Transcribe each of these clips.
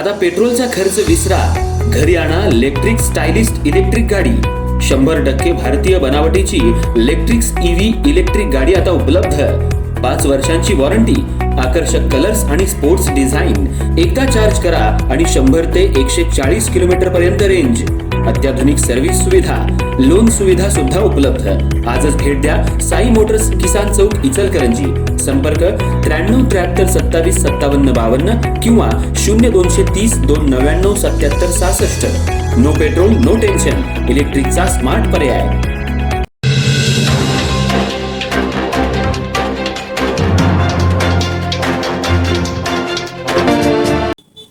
आता पेट्रोलचा खर्च विसरा, घरी आणा इलेक्ट्रिक स्टायलिस्ट इलेक्ट्रिक गाडी। 100% भारतीय बनावटीची इलेक्ट्रिक्स ईव्ही इलेक्ट्रिक गाडी आता उपलब्ध। 5 वर्षांची वॉरंटी, आकर्षक कलर्स आणि स्पोर्ट्स डिझाइन। एकदा चार्ज करा आणि 100 ते 140 किलोमीटर पर्यंत रेंज। अत्याधुनिक सर्व्हिस सुविधा, लोन सुविधा सुद्धा उपलब्ध। आजच भेट द्या साई मोटर्स, किसान चौक, इचलकरंजी। संपर्क 93 73 27 57 52 किंवा 0230 299 77 66। नो पेट्रोल नो टेन्शन, इलेक्ट्रिकचा स्मार्ट पर्याय।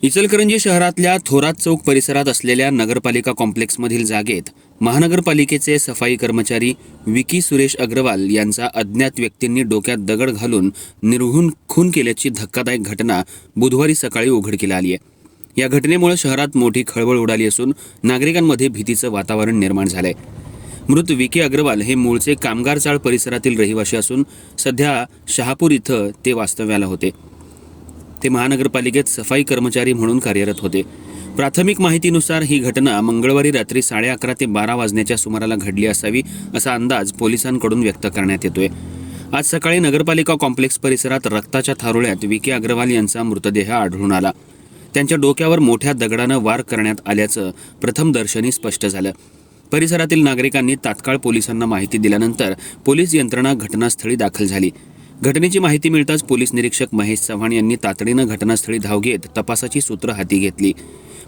इचलकरंजी शहरातल्या थोरात चौक परिसरात असलेल्या नगरपालिका कॉम्प्लेक्समधील जागेत महानगरपालिकेचे सफाई कर्मचारी विकी सुरेश अग्रवाल यांचा अज्ञात व्यक्तींनी डोक्यात दगड घालून निर्घृण खून केल्याची धक्कादायक घटना बुधवारी सकाळी उघडकीला आली आहे। या घटनेमुळे शहरात मोठी खळबळ उडाली असून नागरिकांमध्ये भीतीचं वातावरण निर्माण झालंय। मृत विकी अग्रवाल हे मूळचे कामगार चाळ परिसरातील रहिवासी असून सध्या शहापूर इथं ते वास्तव्याला होते। ते महानगरपालिकेत सफाई कर्मचारी म्हणून कार्यरत होते। प्राथमिक माहितीनुसार ही घटना मंगळवारी रात्री 11:30 ते 12 वाजण्याच्या सुमाराला घडली असावी असा अंदाज पोलिसांकडून व्यक्त करण्यात येतोय। आज सकाळी नगरपालिका कॉम्प्लेक्स परिसरात रक्ताच्या थारोळ्यात विकी अग्रवाल यांचा मृतदेह आढळून आला। त्यांच्या डोक्यावर मोठ्या दगडानं वार करण्यात आल्याचं प्रथमदर्शनी स्पष्ट झालं। परिसरातील नागरिकांनी तात्काळ पोलिसांना माहिती दिल्यानंतर पोलीस यंत्रणा घटनास्थळी दाखल झाली। घटनेची माहिती मिळताच पोलीस निरीक्षक महेश चव्हाण यांनी तातडीनं घटनास्थळी धाव घेत तपासाची सूत्र हाती घेतली।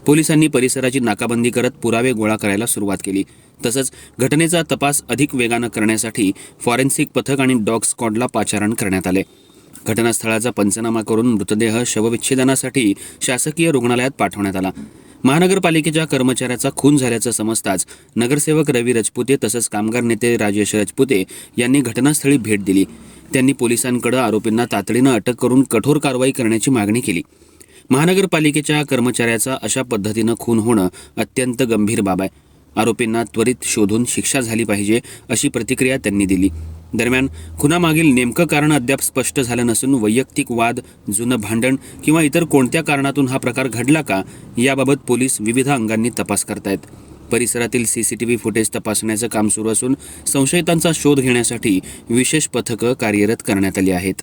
पोलिसांनी परिसराची नाकाबंदी करत पुरावे गोळा करायला सुरुवात केली। तसंच घटनेचा तपास अधिक वेगानं करण्यासाठी फॉरेन्सिक पथक आणि डॉग स्क्वॉडला पाचारण करण्यात आले। घटनास्थळाचा पंचनामा करून मृतदेह शवविच्छेदनासाठी शासकीय रुग्णालयात पाठवण्यात आला। महानगरपालिकेच्या कर्मचाऱ्याचा खून झाल्याचं समजताच नगरसेवक रवी राजपुते तसंच कामगार नेते राजेश राजपुते यांनी घटनास्थळी भेट दिली। त्यांनी पोलिसांकडे आरोपींना तातडीनं अटक करून कठोर कारवाई करण्याची मागणी केली। महानगरपालिकेच्या कर्मचाऱ्याचा अशा पद्धतीनं खून होणं अत्यंत गंभीर बाब आहे। आरोपींना त्वरित शोधून शिक्षा झाली पाहिजे अशी प्रतिक्रिया त्यांनी दिली। दरम्यान खुनामागील नेमकं कारण अद्याप स्पष्ट झालं नसून वैयक्तिक वाद, जुनं भांडण किंवा इतर कोणत्या कारणातून हा प्रकार घडला का याबाबत पोलीस विविध अंगांनी तपास करतायत। परिसरातील सीसीटीव्ही फुटेज तपासण्याचं काम सुरू असून संशयितांचा शोध घेण्यासाठी विशेष पथकं कार्यरत करण्यात आली आहेत।